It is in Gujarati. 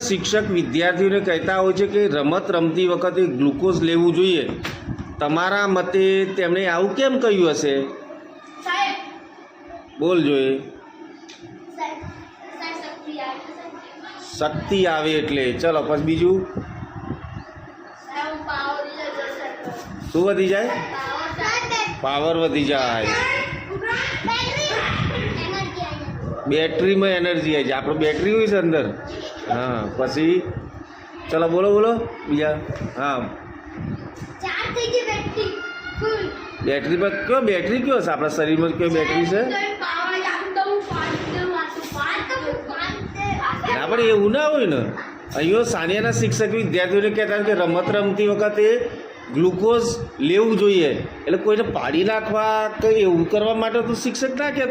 શિક્ષક વિદ્યાર્થીઓને કહેતા હોય છે કે રમત રમતી વખતે ગ્લુકોઝ લેવું જોઈએ. તમારા મતે તેમણે આવું કેમ કહ્યું હશે? બોલ જોઈએ. શક્તિ આવે એટલે. ચલો પછી બીજું શું વધી જાય? પાવર વધી જાય. બેટરીમાં એનર્જી આવી જાય. આપણો બેટરી હોય છે અંદર. હા પછી ચલો બોલો બોલો બીજા. હા બેટરીમાં કયો બેટરી કયો છે આપણા શરીરમાં? કયો બેટરી છે? ના પણ એવું ના હોય ને. અહીંયા સાનિયાના શિક્ષક વિદ્યાર્થીઓને કહેતા કે રમત રમતી વખતે ગ્લુકોઝ લેવું જોઈએ, એટલે કોઈને પાડી નાખવા કે એવું કરવા માટે તો શિક્ષક ના કહેતા.